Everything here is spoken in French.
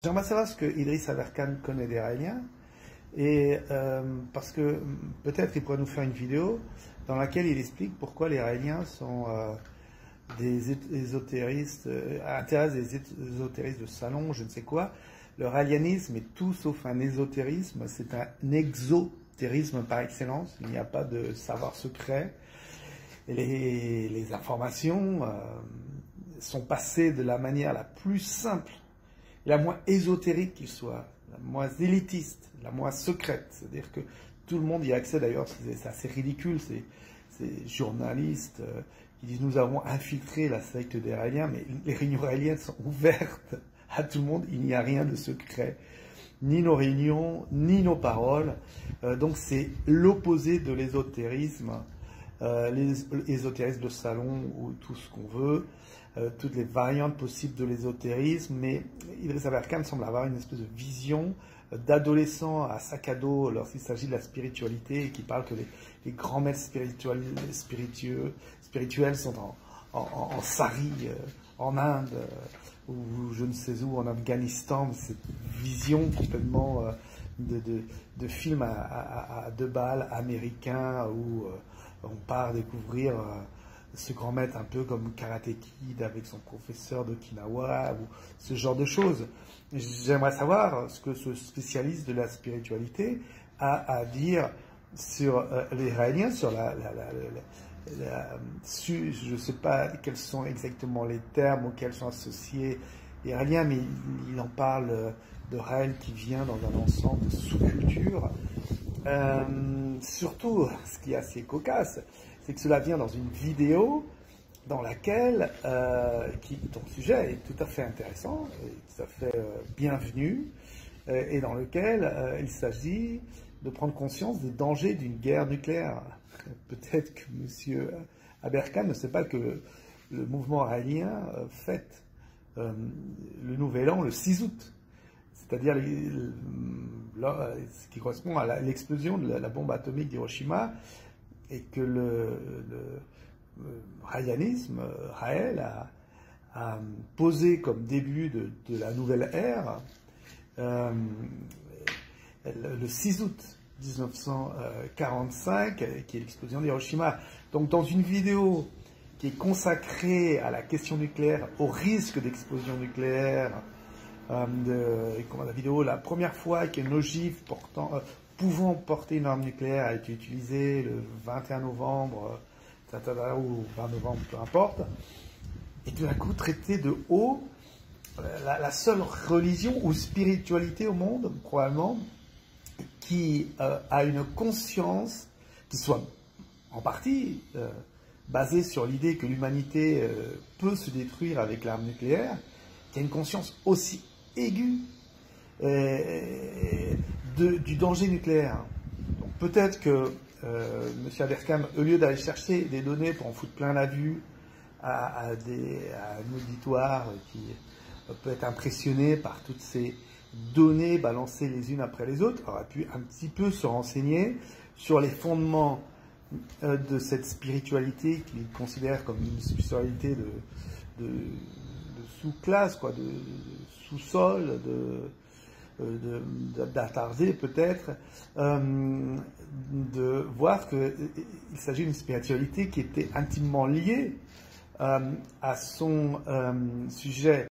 J'aimerais savoir ce que Idriss Aberkan connaît des Raéliens, et parce que peut-être il pourrait nous faire une vidéo dans laquelle il explique pourquoi les Raéliens sont des ésotéristes, intéressent des ésotéristes de salon, je ne sais quoi. Le raélianisme est tout sauf un ésotérisme, c'est un exotérisme par excellence, il n'y a pas de savoir secret. Les informations sont passées de la manière la plus simple, la moins ésotérique qu'il soit, la moins élitiste, la moins secrète. C'est-à-dire que tout le monde y a accès. D'ailleurs, c'est assez ridicule, ces journalistes qui disent « nous avons infiltré la secte des Raéliens », mais les réunions raéliennes sont ouvertes à tout le monde, il n'y a rien de secret. Ni nos réunions, ni nos paroles. Donc c'est l'opposé de l'ésotérisme. L'ésotérisme de salon ou tout ce qu'on veut, toutes les variantes possibles de l'ésotérisme, mais Idriss Aberkan semble avoir une espèce de vision d'adolescent à sac à dos lorsqu'il s'agit de la spiritualité, et qui parle que les grands maîtres spirituels sont en Sari, en Inde, ou je ne sais où, en Afghanistan. Cette vision complètement de film à deux balles américain où on part découvrir ce grand maître un peu comme Karate Kid avec son professeur d'Okinawa, ou ce genre de choses. J'aimerais savoir ce que ce spécialiste de la spiritualité a à dire sur les Raéliens, sur je ne sais pas quels sont exactement les termes auxquels sont associés les Raéliens, mais il en parle de Raël qui vient dans un ensemble de sous-cultures. Surtout, ce qui est assez cocasse, c'est que cela vient dans une vidéo dans laquelle, ton sujet est tout à fait intéressant, et tout à fait bienvenu, et dans lequel il s'agit de prendre conscience des dangers d'une guerre nucléaire. Peut-être que M. Aberkan ne sait pas que le mouvement raélien fête le Nouvel An le 6 août. C'est-à-dire ce qui correspond à l'explosion de la bombe atomique d'Hiroshima, et que le raélianisme, Raël, a posé comme début de la nouvelle ère le 6 août 1945, qui est l'explosion d'Hiroshima. Donc dans une vidéo qui est consacrée à la question nucléaire, au risque d'explosion nucléaire, la vidéo, la première fois qu'une ogive pouvant porter une arme nucléaire a été utilisée le 21 novembre, ou 20 novembre, peu importe, et tout d'un coup traité de haut la seule religion ou spiritualité au monde, probablement, qui a une conscience qui soit en partie basée sur l'idée que l'humanité peut se détruire avec l'arme nucléaire, qui a une conscience aussi aiguë du danger nucléaire. Donc peut-être que M. Aberkan, au lieu d'aller chercher des données pour en foutre plein la vue à un auditoire qui peut être impressionné par toutes ces données balancées les unes après les autres, aurait pu un petit peu se renseigner sur les fondements de cette spiritualité qu'il considère comme une spiritualité de sous-classe, quoi, de sous-sol, d'attardé peut-être, de voir qu'il s'agit d'une spiritualité qui était intimement liée à son sujet